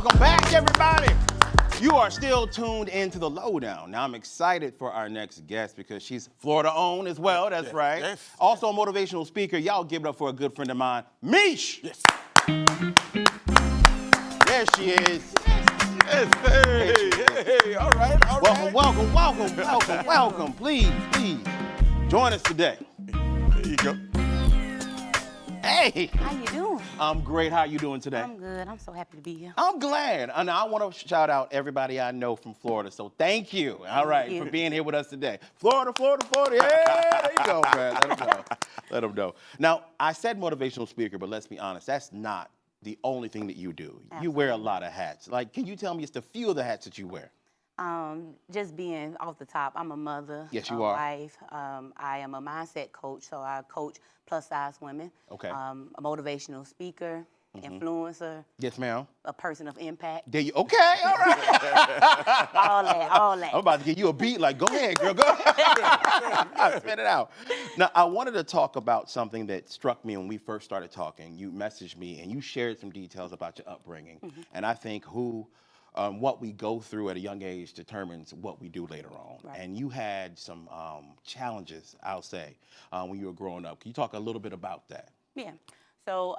Welcome back, everybody. You are still tuned into the Lowdown. Now, I'm excited for our next guest because she's Florida-owned as well. That's right. Yes. Also a motivational speaker. Y'all give it up for a good friend of mine, Mish. Yes. There she is. Yes. Hey. All right. Welcome. Please, join us today. There you go. Hey. How you doing? I'm great. How you doing today? I'm good. I'm so happy to be here. I'm glad. And I want to shout out everybody I know from Florida. So thank you, all right, for being here with us today. Florida. Yeah, there you go, man. Let them know. Now, I said motivational speaker, but let's be honest, that's not the only thing that you do. Absolutely. You wear a lot of hats. Like, can you tell me just a few of the hats that you wear? Just being off the top, I'm a mother, Yes, a you are. wife. I am a mindset coach, so I coach plus-size women. Okay. A motivational speaker, influencer, Yes, ma'am. a person of impact. There you. Okay, all right. all that. I'm about to give you a beat. Like, go ahead, girl. Go ahead. Spit it out. Now, I wanted to talk about something that struck me when we first started talking. You messaged me and you shared some details about your upbringing, and I think what we go through at a young age determines what we do later on. Right. And you had some challenges, I'll say, when you were growing up. Can you talk a little bit about that? Yeah. So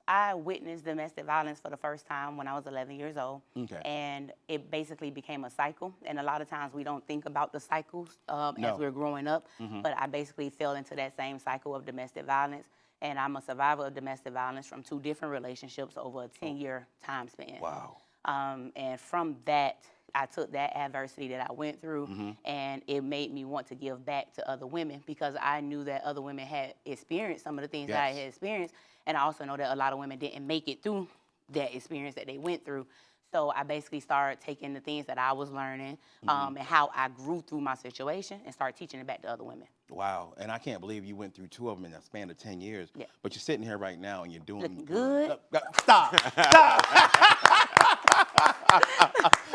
I witnessed domestic violence for the first time when I was 11 years old. Okay. And it basically became a cycle. And a lot of times we don't think about the cycles No. as we're growing up. But I basically fell into that same cycle of domestic violence. And I'm a survivor of domestic violence from 2 different relationships over a 10-year time span. Wow. And from that, I took that adversity that I went through, and it made me want to give back to other women because I knew that other women had experienced some of the things that I had experienced, and I also know that a lot of women didn't make it through that experience that they went through. So I basically started taking the things that I was learning and how I grew through my situation and started teaching it back to other women. Wow, and I can't believe you went through 2 of them in a span of 10 years. Yeah. But you're sitting here right now and you're doing Looking good. Stop.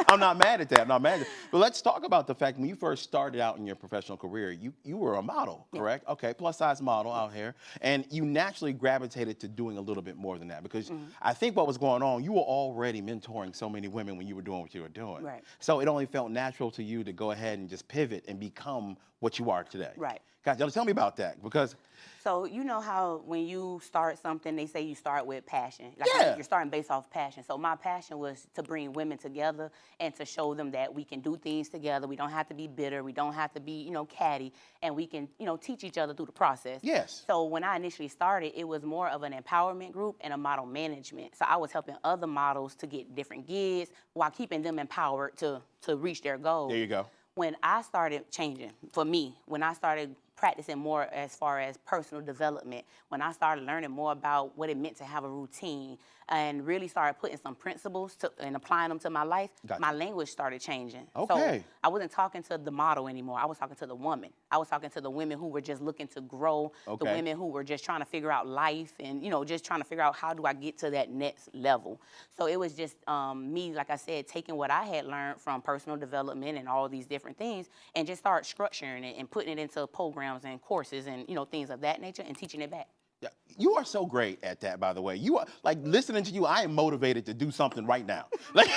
I'm not mad at that. But let's talk about the fact when you first started out in your professional career, you were a model, correct? Yeah. Okay, plus size model out here, and you naturally gravitated to doing a little bit more than that because I think what was going on, you were already mentoring so many women when you were doing what you were doing. Right. So it only felt natural to you to go ahead and just pivot and become what you are today. Right. Guys, tell me about that because. So you know how when you start something, they say you start with passion. Yeah. You're starting based off passion. So my passion was to bring women together and to show them that we can do things together. We don't have to be bitter. We don't have to be, catty. And we can, teach each other through the process. Yes. So when I initially started, it was more of an empowerment group and a model management. So I was helping other models to get different gigs while keeping them empowered to reach their goals. There you go. When I started changing, for me, when I started practicing more as far as personal development, when I started learning more about what it meant to have a routine and really started putting some principles and applying them to my life, Gotcha. My language started changing. Okay. So I wasn't talking to the model anymore. I was talking to the woman. I was talking to the women who were just looking to grow, the women who were just trying to figure out life and, just trying to figure out how do I get to that next level. So it was just me, like I said, taking what I had learned from personal development and all these different things and just start structuring it and putting it into programs and courses and, things of that nature and teaching it back. Yeah, you are so great at that, by the way. You are, like, listening to you, I am motivated to do something right now. Like,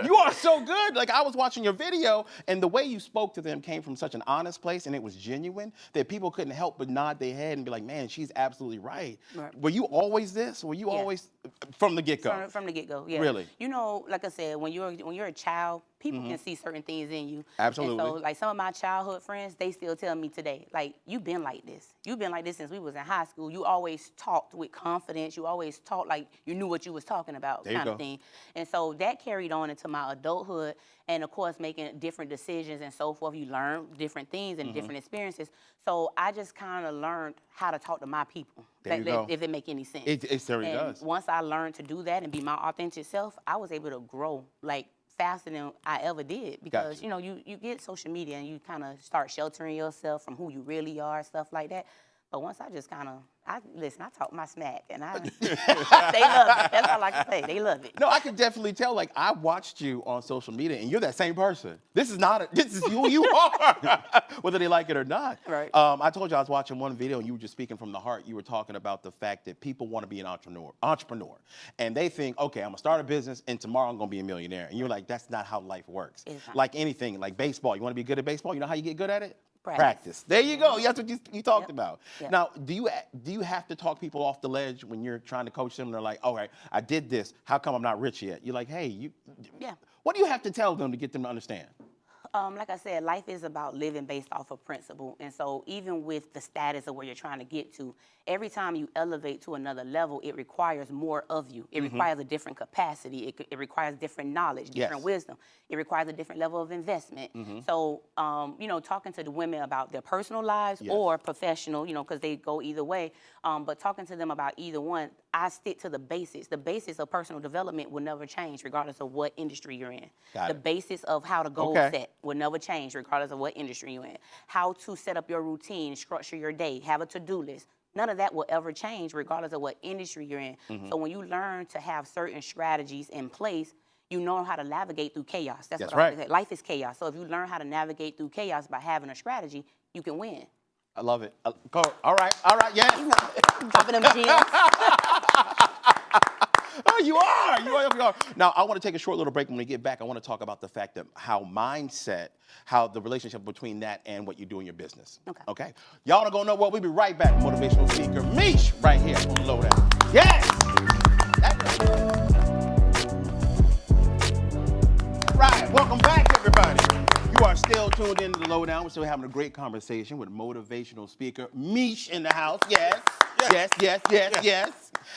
you are so good. Like, I was watching your video, and the way you spoke to them came from such an honest place, and it was genuine, that people couldn't help but nod their head and be like, man, she's absolutely right. Were you always this? Were you always, from the get-go? From the get-go, yeah. Really? Like I said, when you're a child, people can see certain things in you. Absolutely. And so, like, some of my childhood friends, they still tell me today, like, you've been like this. You've been like this since we was in high school. You always talked with confidence. You always talked like you knew what you was talking about, kind of thing. And so that carried on into my adulthood. And, of course, making different decisions and so forth. You learn different things and different experiences. So I just kind of learned how to talk to my people, if it make any sense. It certainly does. Once I learned to do that and be my authentic self, I was able to grow, like, faster than I ever did because, you get social media and you kind of start sheltering yourself from who you really are, stuff like that. But once I just kind of, I talk my smack, and they love it. That's all I can say. They love it. No, I can definitely tell. Like, I watched you on social media, and you're that same person. This is who you are, whether they like it or not. Right. I told you I was watching one video, and you were just speaking from the heart. You were talking about the fact that people want to be an entrepreneur, and they think, okay, I'm gonna start a business, and tomorrow I'm gonna be a millionaire. And you're like, that's not how life works. Like anything, like baseball. You want to be good at baseball? You know how you get good at it? Practice. There you go. That's what you talked about. Yep. Now, do you have to talk people off the ledge when you're trying to coach them? They're like, all right, I did this. How come I'm not rich yet? You're like, hey, what do you have to tell them to get them to understand? Like I said, life is about living based off of principle. And so even with the status of where you're trying to get to, every time you elevate to another level, it requires more of you. It requires a different capacity. It requires different knowledge, different wisdom. It requires a different level of investment. So, talking to the women about their personal lives or professional, because they go either way, but talking to them about either one, I stick to the basics. The basics of personal development will never change regardless of what industry you're in. The basics of how to goal set will never change regardless of what industry you're in. How to set up your routine, structure your day, have a to-do list. None of that will ever change regardless of what industry you're in. So when you learn to have certain strategies in place, you know how to navigate through chaos. That's what I say. Life is chaos. So if you learn how to navigate through chaos by having a strategy, you can win. I love it. All right, yes. Dropping them gems. Oh, you are. Now, I want to take a short little break. When we get back, I want to talk about the fact that how mindset, how the relationship between that and what you do in your business. Okay? Y'all are going to know what. We'll be right back. Motivational speaker Mish right here on Lowdown. Yes! Right. Welcome back, everybody. You are still tuned into the Lowdown. We're still having a great conversation with motivational speaker Mish in the house. Yes.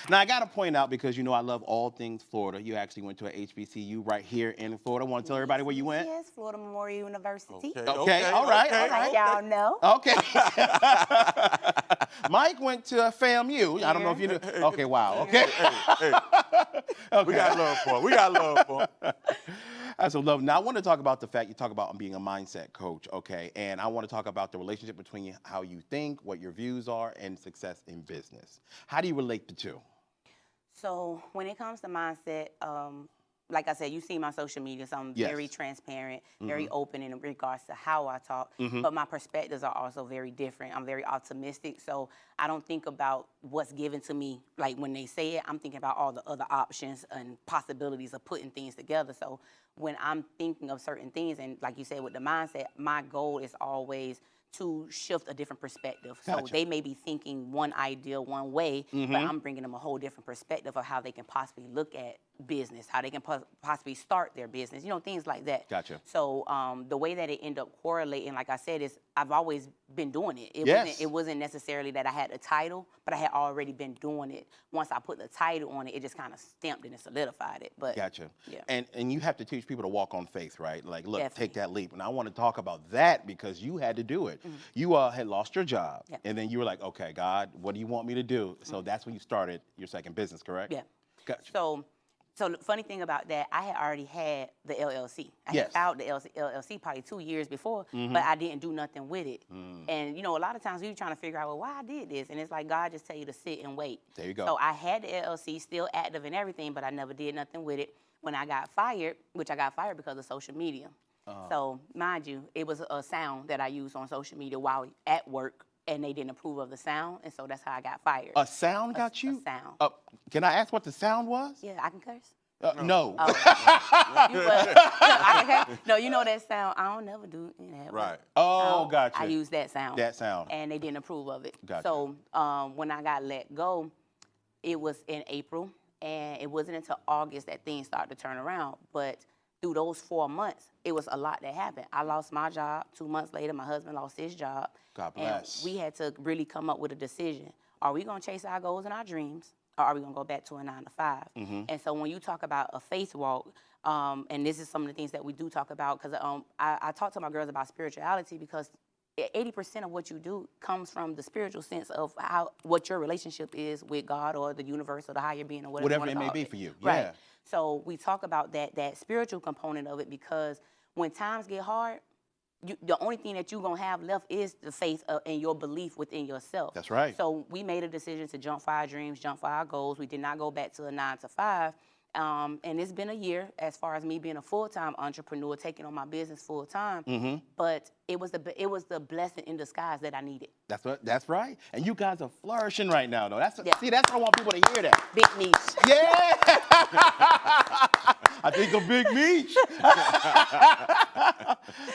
Now, I got to point out, because I love all things Florida. You actually went to a HBCU right here in Florida. Want to tell everybody where you went? Yes, Florida Memorial University. Okay. All right. Y'all know. Okay. Mike went to FAMU. I don't know if you knew. Okay, wow. Okay. We got love for him. That's what love. Now, I want to talk about the fact you talk about being a mindset coach, okay? And I want to talk about the relationship between how you think, what your views are, and success in business. How do you relate the two? So when it comes to mindset, like I said, you see my social media, so I'm very transparent, very open in regards to how I talk, but my perspectives are also very different. I'm very optimistic, so I don't think about what's given to me. Like when they say it, I'm thinking about all the other options and possibilities of putting things together. So when I'm thinking of certain things, and like you said with the mindset, my goal is always to shift a different perspective. So they may be thinking one idea one way, but I'm bringing them a whole different perspective of how they can possibly look at business, how they can possibly start their business, things like that. Gotcha. So the way that it ended up correlating, like I said, is I've always been doing it. It wasn't necessarily that I had a title, but I had already been doing it. Once I put the title on it, it just kind of stamped it and solidified it. But Gotcha. Yeah. And you have to teach people to walk on faith, right? Like, look, Definitely. take that leap. And I want to talk about that because you had to do it. You had lost your job, and then you were like, okay, God, what do you want me to do? So that's when you started your second business, correct? Yeah. Gotcha. So the funny thing about that, I had already had the LLC. I had filed the LLC probably 2 years before, but I didn't do nothing with it. And, a lot of times we were trying to figure out, well, why I did this? And it's like God just tell you to sit and wait. There you go. So I had the LLC still active and everything, but I never did nothing with it. When I got fired, which I got fired because of social media. So mind you, it was a sound that I used on social media while at work, and they didn't approve of the sound, and so that's how I got fired. A sound got you? A sound. Can I ask what the sound was? Yeah, I can curse. No. No, you know that sound. I don't never do that. Right. Oh, gotcha. I use that sound. That sound. And they didn't approve of it. Gotcha. So when I got let go, it was in April, and it wasn't until August that things started to turn around. But through those 4 months, it was a lot that happened. I lost my job. 2 months later, my husband lost his job. God bless. And we had to really come up with a decision. Are we going to chase our goals and our dreams, or are we going to go back to a 9 to 5? And so when you talk about a faith walk, and this is some of the things that we do talk about, because I talk to my girls about spirituality, because 80% of what you do comes from the spiritual sense of what your relationship is with God or the universe or the higher being or whatever it may be for you. Right. Yeah. So we talk about that spiritual component of it, because when times get hard, the only thing that you're going to have left is the faith and your belief within yourself. That's right. So we made a decision to jump for our dreams, jump for our goals. We did not go back to a 9 to 5. And it's been a year as far as me being a full-time entrepreneur, taking on my business full-time. But it was the blessing in disguise that I needed. That's right. And you guys are flourishing right now, though. See, that's what I want people to hear that. Big niche. Yeah. I think a big niche.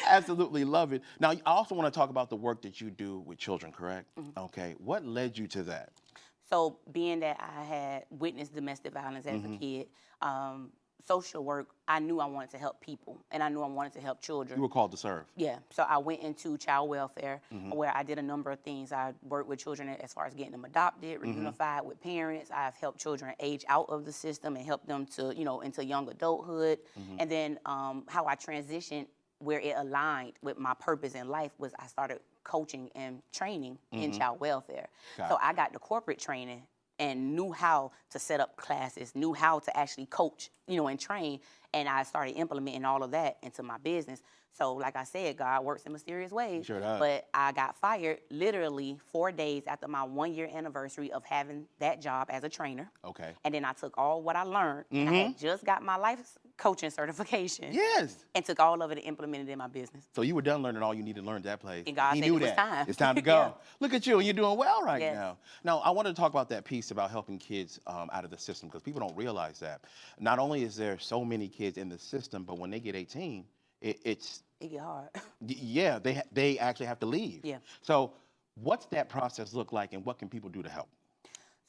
Absolutely love it. Now, I also want to talk about the work that you do with children, correct? Okay. What led you to that? So being that I had witnessed domestic violence as a kid, social work, I knew I wanted to help people, and I knew I wanted to help children. You were called to serve. Yeah, so I went into child welfare, where I did a number of things. I worked with children as far as getting them adopted, reunified with parents. I've helped children age out of the system and help them to, into young adulthood. And then how I transitioned, where it aligned with my purpose in life, was I started coaching and training in child welfare. So I got the corporate training and knew how to set up classes, knew how to actually coach, and train. And I started implementing all of that into my business. So like I said, God works in mysterious ways. Sure does. But I got fired literally 4 days after my 1-year anniversary of having that job as a trainer. Okay. And then I took all what I learned. And I had just got my life coaching certification. Yes. And took all of it and implemented it in my business. So you were done learning all you needed to learn at that place. And God He said knew it was that. time. It's time to go. Yeah. Look at you, and you're doing well right Yes. now. Now, I want to talk about that piece about helping kids out of the system, because people don't realize that. Not only is there so many kids in the system, but when they get 18, it get hard. Yeah, they actually have to leave. Yeah. So what's that process look like, and what can people do to help?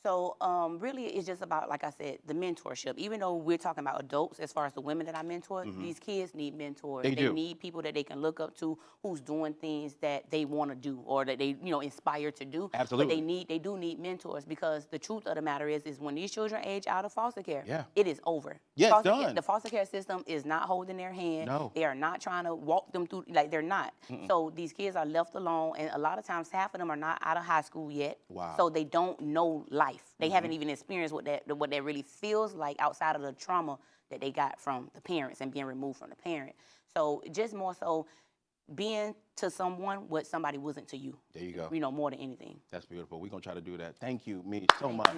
So really, it's just about, like I said, the mentorship. Even though we're talking about adults, as far as the women that I mentor, these kids need mentors. They do. Need people that they can look up to, who's doing things that they want to do or that they, inspire to do. Absolutely. But they do need mentors, because the truth of the matter is when these children age out of foster care, Yeah. it is over. Yeah, it's done. The foster care system is not holding their hand. No. They are not trying to walk them through, like they're not. So these kids are left alone, and a lot of times half of them are not out of high school yet. Wow. So they don't know life. They haven't even experienced what that really feels like outside of the trauma that they got from the parents and being removed from the parent. So just more so being to someone what somebody wasn't to you. There you go. More than anything. That's beautiful. We're going to try to do that. Thank you, Mish, so much.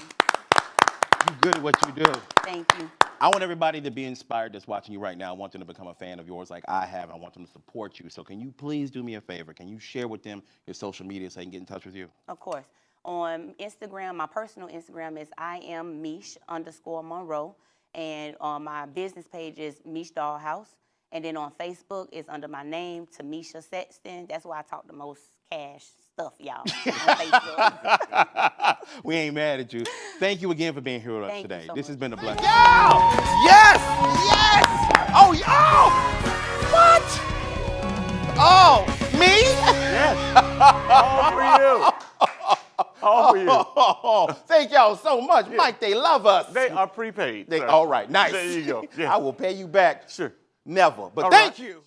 You're good at what you do. Thank you. I want everybody to be inspired that's watching you right now. I want them to become a fan of yours like I have. I want them to support you. So can you please do me a favor? Can you share with them your social media so they can get in touch with you? Of course. On Instagram, my personal Instagram is IamMish_Monroe. And on my business page is Mish Dollhouse. And then on Facebook, it's under my name, Tamisha Sexton. That's where I talk the most cash stuff, y'all, on Facebook. We ain't mad at you. Thank you again for being here with us Thank you today. so This has much. been a blessing. Yes! Yes! Oh, what? Oh, me? Yes. All for you. All for you. Oh, thank y'all so much. Mike, they love us. They are prepaid. Sir. All right, nice. There you go. Yeah. I will pay you back. Sure. Never. But All thank right. you.